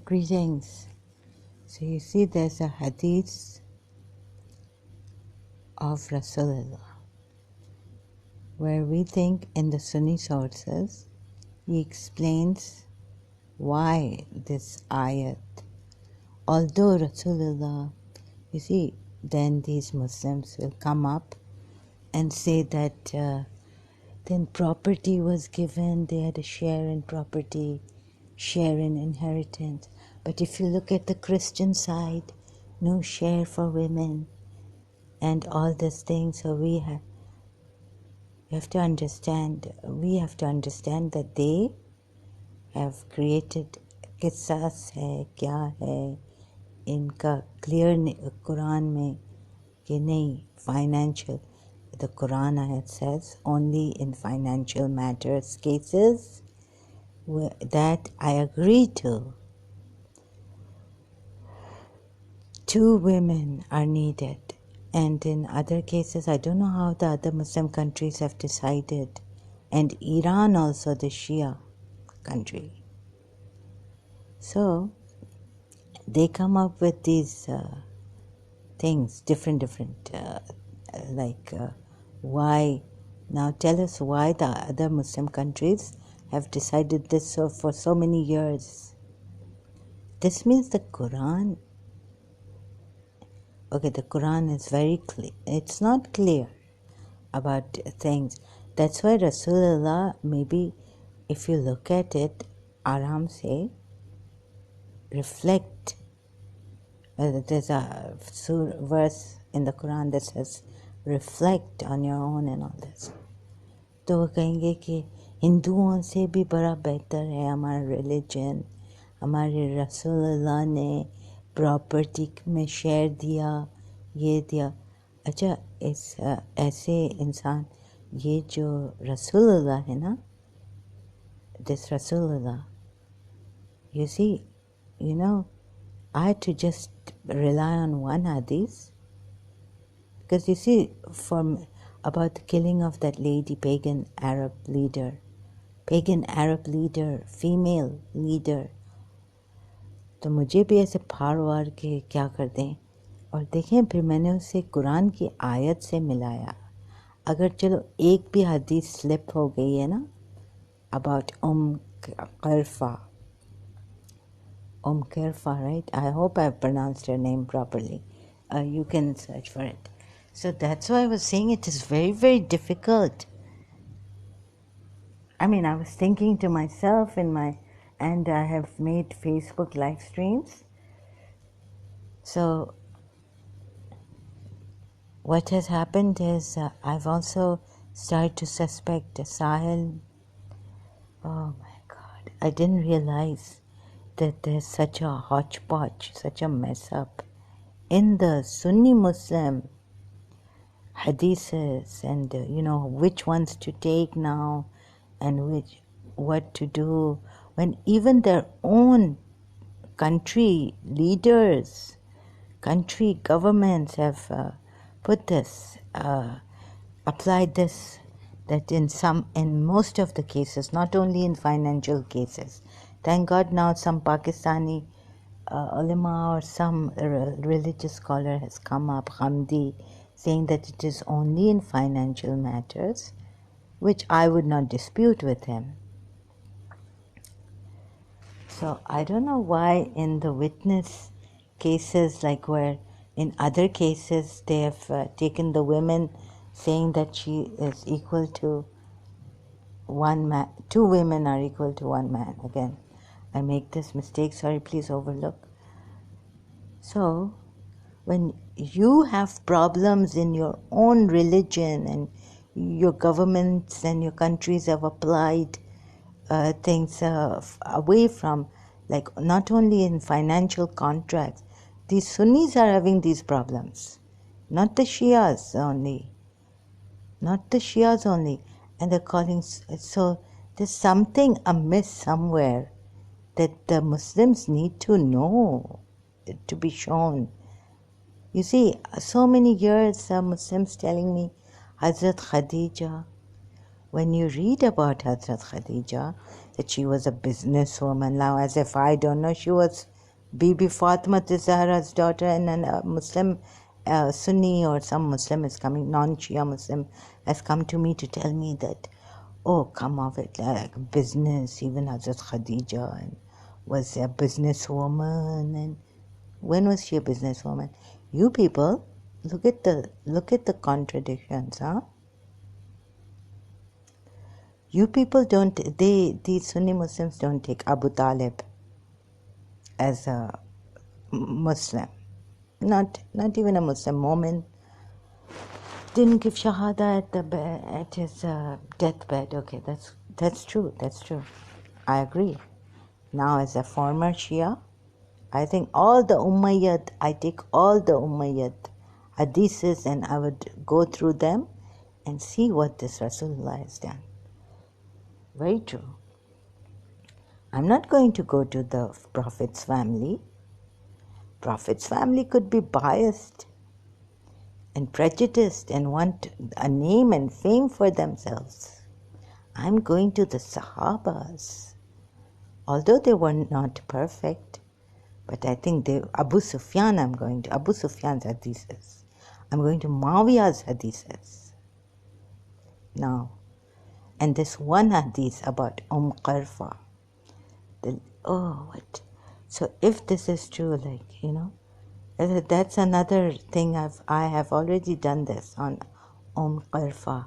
Greetings. So you see there's a hadith of Rasulullah where we think in the Sunni sources he explains why this ayat. Although Rasulullah, you see, then these Muslims will come up and say that then property was given, they had a share in property, share in inheritance. But if you look at the Christian side, no share for women and all these things. So we have to understand that they have created qisas hai, kya hai, इनका clear Quran में कि नहीं financial. The Quran ayat says only in financial matters cases that I agree to. 2 women are needed, and in other cases I don't know how the other Muslim countries have decided, and Iran also, the Shia country. So they come up with these things, different why. Now tell us why the other Muslim countries have decided this for so many years. This means the Quran, the Quran is very clear. It's not clear about things. That's why Rasulullah, maybe if you look at it, Aram se reflect. There's a verse in the Quran that says reflect on your own and all this. तो वो कहेंगे कि हिंदुओं से भी बड़ा बेहतर है हमारा रिलीजन, हमारे रसूलुल्लाह ने प्रॉपर्टी में शेयर दिया, ये दिया. अच्छा, इस ऐसे इंसान, ये जो रसूलुल्लाह है ना, this Rasulullah, you see, I had to just rely on one hadith, because you see, about the killing of that lady, pagan Arab leader, female leader, तो मुझे भी ऐसे फाड़ वार के क्या कर दें. और देखें, फिर मैंने उसे कुरान की आयत से मिलाया. अगर चलो एक भी हदीस स्लिप हो गई है ना, about Kirfa, right? I hope I've pronounced her name properly. You can search for it. So that's why I was saying it is very, very difficult. I mean, I was thinking to myself and I have made Facebook live streams. So what has happened is I've also started to suspect Sahel. Oh my God, I didn't realize that there's such a hodgepodge, such a mess up in the Sunni Muslim hadiths, and which ones to take now and what to do, when even their own country leaders, country governments have put this, applied this, that in most of the cases, not only in financial cases. Thank God now some Pakistani ulama or some religious scholar has come up, Hamdi, saying that it is only in financial matters, which I would not dispute with him. So I don't know why in the witness cases, like where in other cases they have taken the women, saying that she is equal to one man, 2 women are equal to 1 man. Again, I make this mistake, sorry, please overlook. So when you have problems in your own religion and your governments and your countries have applied things away from, like not only in financial contracts, these Sunnis are having these problems, not the Shias only, and they're calling. So there's something amiss somewhere that the Muslims need to know, to be shown. You see, so many years Muslims telling me Hazrat Khadija. When you read about Hazrat Khadija, that she was a businesswoman, now as if I don't know, she was Bibi Fatima Zahra's daughter, and a Muslim Sunni or some Muslim is coming, non-Shia Muslim, has come to me to tell me that, oh, come of it, like business, even Hazrat Khadija and was a businesswoman. And when was she a businesswoman? You people, look at the contradictions, huh? You people these Sunni Muslims don't take Abu Talib as a Muslim. Not even a Muslim. Moment didn't give shahada at his deathbed. Okay, that's true. That's true. I agree. Now, as a former Shia, I think all the Umayyad, I take all the Umayyad hadiths and I would go through them and see what this Rasulullah has done. Very true. I'm not going to go to the Prophet's family. Prophet's family could be biased and prejudiced and want a name and fame for themselves. I'm going to the Sahabas. Although they were not perfect, but I think Abu Sufyan I'm going to. Abu Sufyan's hadiths. I'm going to Muawiyah's hadiths. Now, and this one hadith about Qarfa. What? So if this is true, that's another thing I have already done this on Qarfa,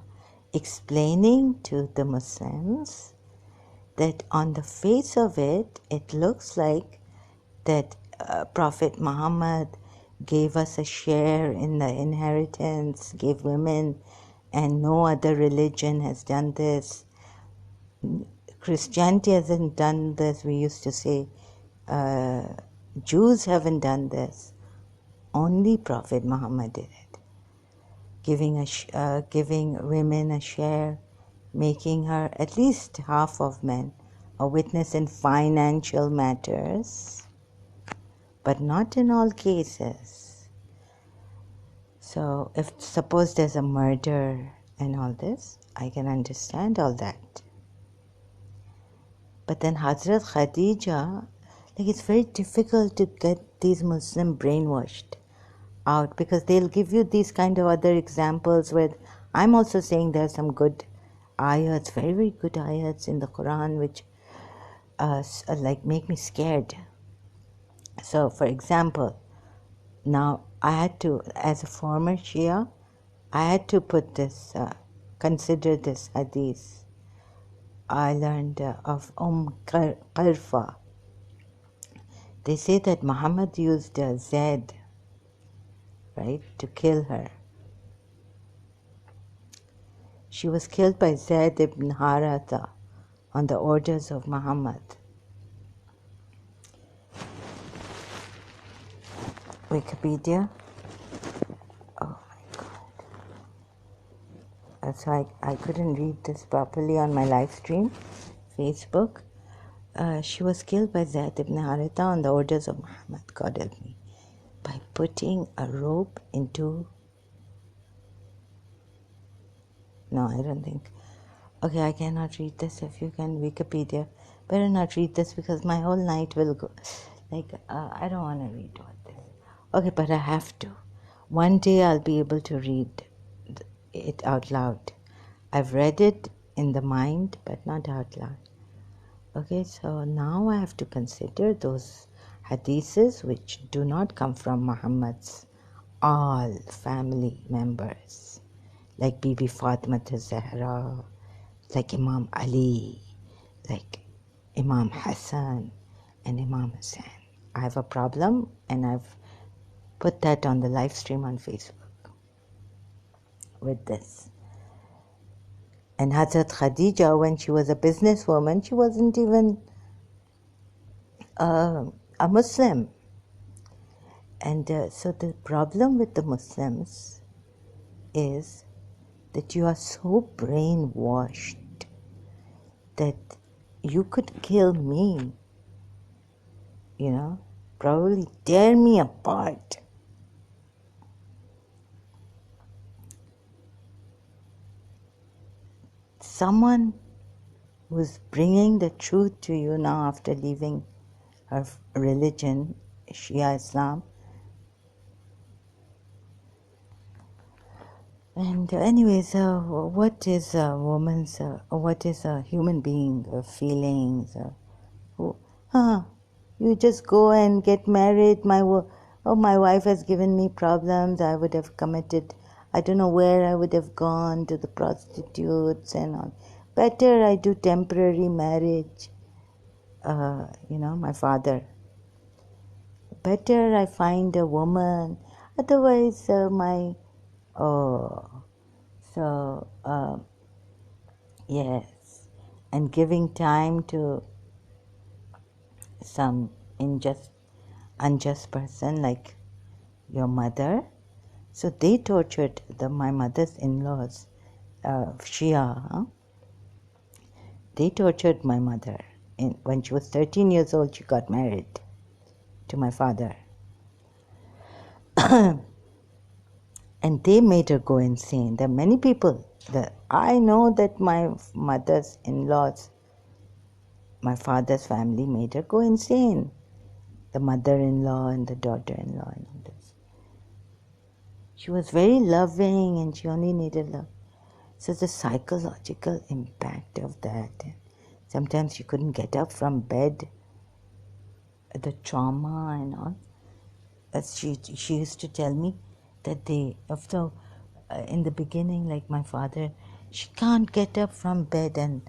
explaining to the Muslims that on the face of it, it looks like that Prophet Muhammad gave us a share in the inheritance, gave women, and no other religion has done this. Christianity hasn't done this. We used to say Jews haven't done this. Only Prophet Muhammad did it, giving women a share, making her at least half of men a witness in financial matters, but not in all cases. So if suppose there's a murder and all this, I can understand all that. But then Hazrat Khadija, it's very difficult to get these Muslim brainwashed out, because they'll give you these kind of other examples where I'm also saying there's some good ayats, very, very good ayats in the Quran which make me scared. So, for example, now I had to, as a former Shia, I had to put this, consider this hadith I learned of Qarfa. They say that Muhammad used Zaid, right, to kill her. She was killed by Zaid ibn Haratha on the orders of Muhammad. Wikipedia. Oh my God. So I couldn't read this properly on my live stream, Facebook. She was killed by Zaid ibn Haritha on the orders of Muhammad, God help me, by putting a rope into... No, I don't think. Okay, I cannot read this. If you can, Wikipedia. Better not read this because my whole night will go. I don't want to read what this. Okay, but I have to. One day I'll be able to read it out loud. I've read it in the mind, but not out loud. Okay, so now I have to consider those hadiths which do not come from Muhammad's all family members, like Bibi Fatima Zahra, like Imam Ali, like Imam Hassan and Imam Hussein. I have a problem, and I've put that on the live stream on Facebook with this. And Hazrat Khadija, when she was a businesswoman, she wasn't even a Muslim. And so the problem with the Muslims is that you are so brainwashed that you could kill me, probably tear me apart. Someone who's bringing the truth to you now after leaving her religion Shia Islam. And anyways, what is a woman's, what is a human being, feelings? Who, huh, you just go and get married. My wife has given me problems. I would have committed, I don't know where I would have gone, to the prostitutes and all. Better I do temporary marriage. My father. Better I find a woman. Otherwise, oh, so, yes. And giving time to some unjust person like your mother. So they tortured my mother's in-laws, Shia. Huh? They tortured my mother. When she was 13 years old, she got married to my father. And they made her go insane. There are many people that I know that my mother's in-laws, my father's family made her go insane. The mother-in-law and the daughter-in-law and all this. She was very loving and she only needed love. So the psychological impact of that. Sometimes she couldn't get up from bed. The trauma and all. She used to tell me that in the beginning, like my father, she can't get up from bed, and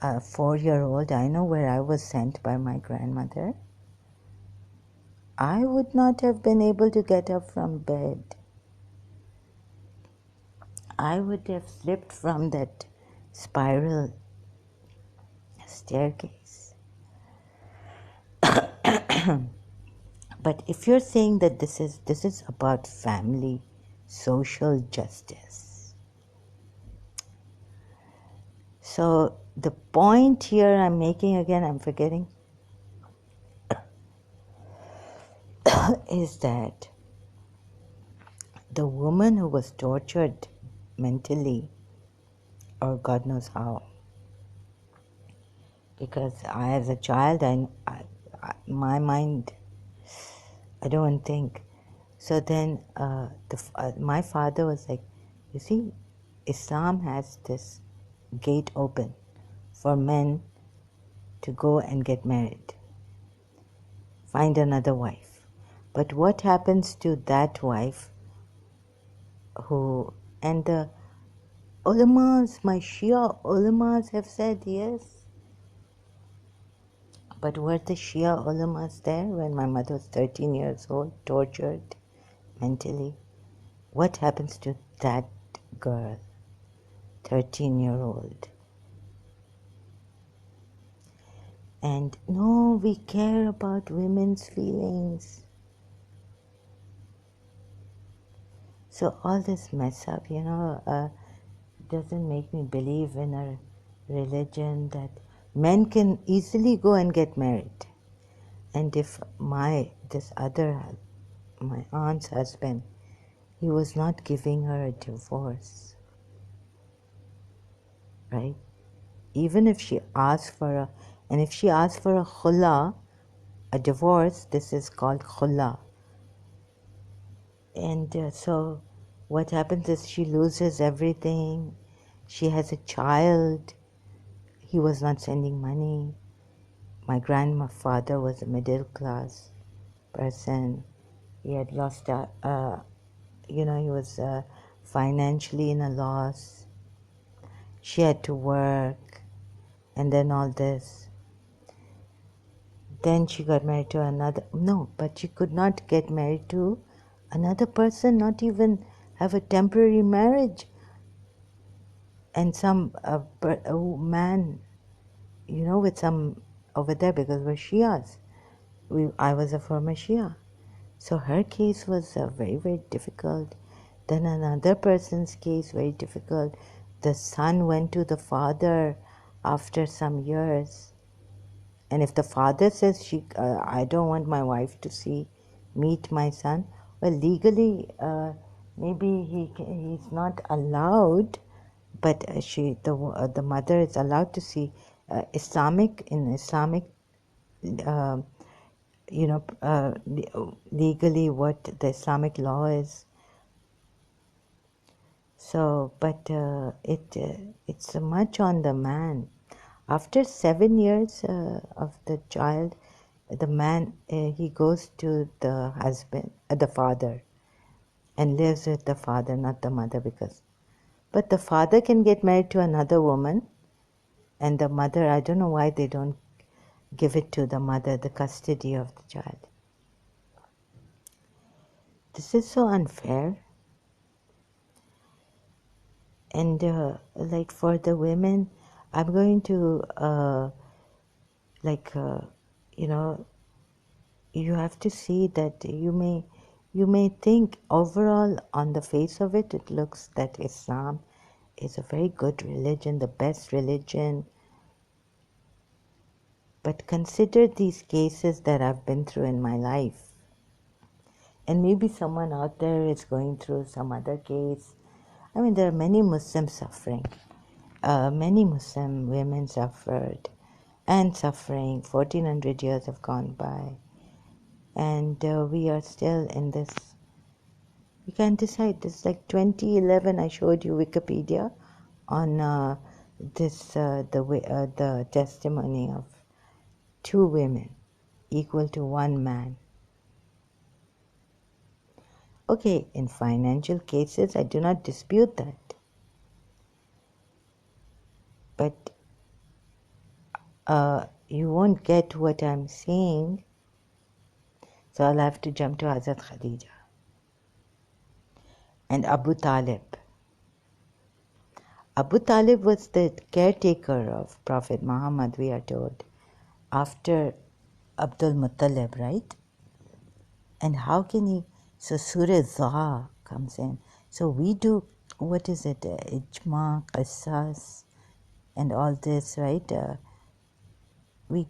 a 4-year-old, I know where I was sent by my grandmother. I would not have been able to get up from bed. I would have slipped from that spiral staircase. But if you're saying that this is about family, social justice. So the point here I'm making, again I'm forgetting, is that the woman who was tortured mentally, or God knows how, because as a child, my mind, I don't think. So then my father was like, you see, Islam has this gate open for men to go and get married, find another wife. But what happens to that wife and the ulamas, my Shia ulamas have said yes. But were the Shia ulamas there when my mother was 13 years old, tortured mentally? What happens to that girl, 13-year-old? And no, we care about women's feelings. So all this mess up, doesn't make me believe in a religion that men can easily go and get married. And if my aunt's husband, he was not giving her a divorce, right? Even if she asked for if she asked for a khula, a divorce, this is called khula. And so what happens is she loses everything. She has a child. He was not sending money. My father was a middle class person. He had lost, he was financially in a loss. She had to work, and then all this. Then she got married to but she could not get married to another person, not even have a temporary marriage. And some man, with some over there, because we're Shias. I was a former Shia. So her case was very, very difficult. Then another person's case, very difficult. The son went to the father after some years. And if the father says, I don't want my wife to meet my son, well, legally, maybe he's not allowed, but the mother is allowed to see Islamic uh, legally what the Islamic law is. So, but it's much on the man. After 7 years of the child, the man he goes to the husband, the father, and lives with the father, not the mother, but the father can get married to another woman, and the mother, I don't know why they don't give it to the mother, the custody of the child. This is so unfair. And like for the women, I'm going to like you know you have to see that you may think overall on the face of it, it looks that Islam is a very good religion, the best religion. But consider these cases that I've been through in my life. And maybe someone out there is going through some other case. I mean, there are many Muslims suffering. Many Muslim women suffered and suffering. 1400 years have gone by. And we are still in this. You can't decide. It's like 2011, I showed you Wikipedia on the testimony of two women equal to one man. Okay, in financial cases, I do not dispute that. But you won't get what I'm saying, so I'll have to jump to Hazrat Khadija and Abu Talib. Abu Talib was the caretaker of Prophet Muhammad, we are told, after Abdul Muttalib, right? And how can he? So Surah Zaha comes in. So we do, what is it? Ijma, Qisas, and all this, right? We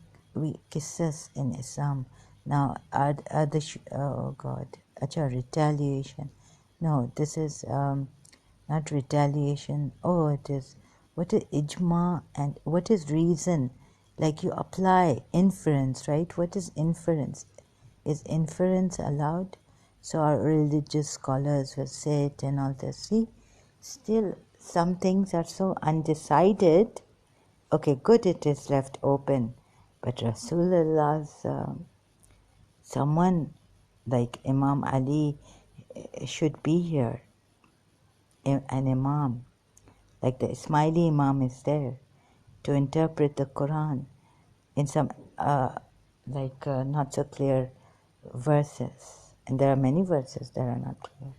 qisas in Islam. Now, are the, oh God, retaliation. No, this is not retaliation. Oh, it is, what is ijma and what is reason? Like you apply inference, right? What is inference? Is inference allowed? So our religious scholars will say it and all this. See, still some things are so undecided. Okay, good, it is left open. But Rasulullah's, someone like Imam Ali should be here, an Imam. Like the Ismaili Imam is there to interpret the Quran in some not so clear verses. And there are many verses that are not clear.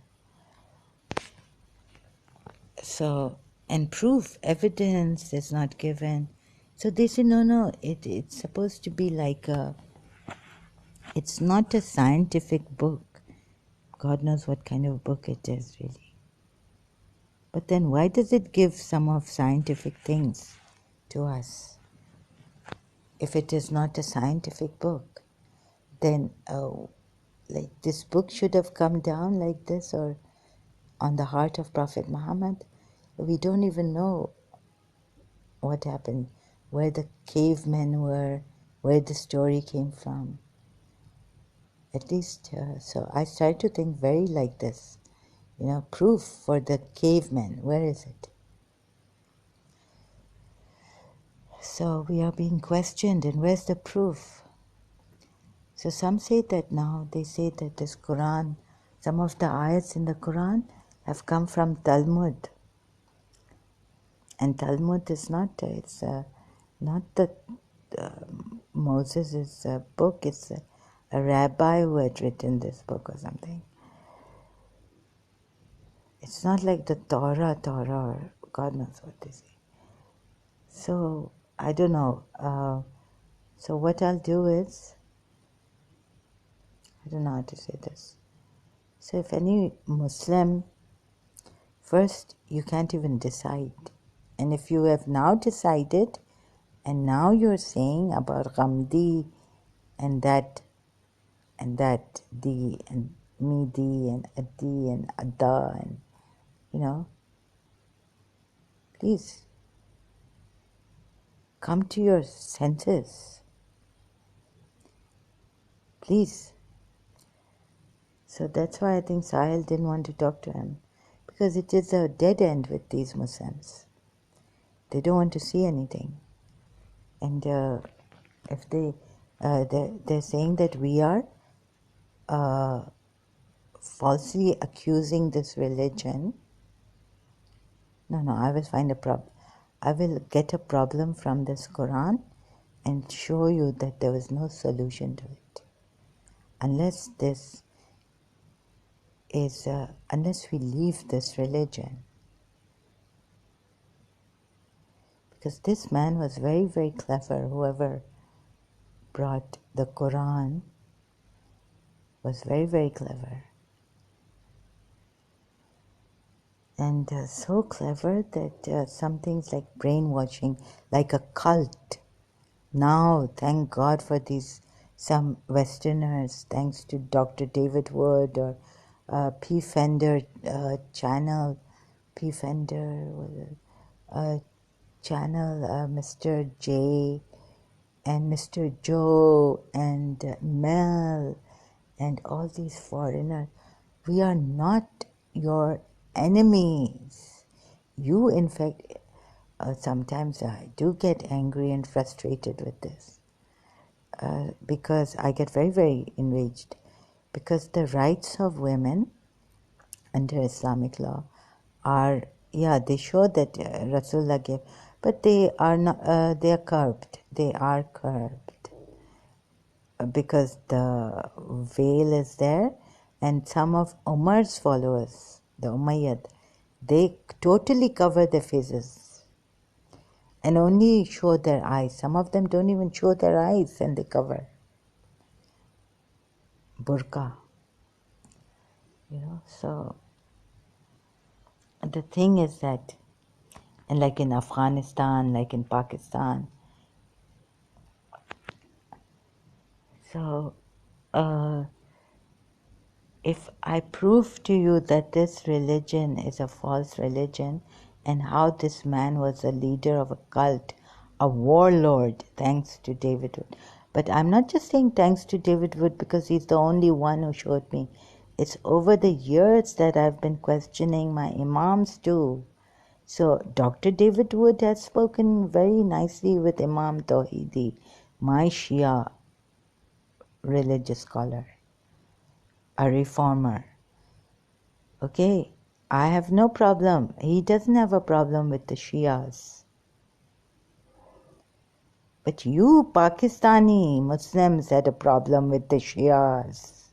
So, and proof, evidence is not given. So they say, no, it's supposed to be like it's not a scientific book. God knows what kind of book it is, really. But then why does it give some of scientific things to us? If it is not a scientific book, then like this book should have come down like this or on the heart of Prophet Muhammad. We don't even know what happened, where the cavemen were, where the story came from. At least, so I started to think very like this. Proof for the cavemen, where is it? So we are being questioned, and where's the proof? So some say that now, they say that this Quran, some of the ayats in the Quran have come from Talmud. And Talmud is not, it's not the Moses' book, it's a rabbi who had written this book or something. It's not like the Torah, or God knows what they say. So, I don't know. So what I'll do is, I don't know how to say this. So if any Muslim, first you can't even decide. And if you have now decided, and now you're saying about Ghamdi and that, di and midi and adi and adda and, please come to your senses. Please. So that's why I think Sahil didn't want to talk to him, because it is a dead end with these Muslims. They don't want to see anything. And if they're saying that we are falsely accusing this religion, no, I will find a problem. I will get a problem from this Quran and show you that there was no solution to it. Unless unless we leave this religion. Because this man was very, very clever. Whoever brought the Quran was very, very clever. And so clever that some things like brainwashing, like a cult. Now, thank God for some Westerners, thanks to Dr. David Wood or P. Fender channel, P. Fender channel, Mr. J and Mr. Joe and Mel and all these foreigners. We are not your enemies. You, in fact, sometimes I do get angry and frustrated with this because I get very, very enraged. Because the rights of women under Islamic law are, they show that Rasulullah gave, but they are not. They are curbed. They are curbed because the veil is there, and some of Umar's followers, the Umayyad, they totally cover their faces and only show their eyes. Some of them don't even show their eyes and they cover. Burqa. So the thing is that, and like in Afghanistan, like in Pakistan, so if I prove to you that this religion is a false religion and how this man was a leader of a cult, a warlord, thanks to David Wood. But I'm not just saying thanks to David Wood because he's the only one who showed me. It's over the years that I've been questioning my imams too. So Dr. David Wood has spoken very nicely with Imam Tawhidi, my Shia religious scholar, a reformer. Okay, I have no problem. He doesn't have a problem with the Shias. But you Pakistani Muslims had a problem with the Shias.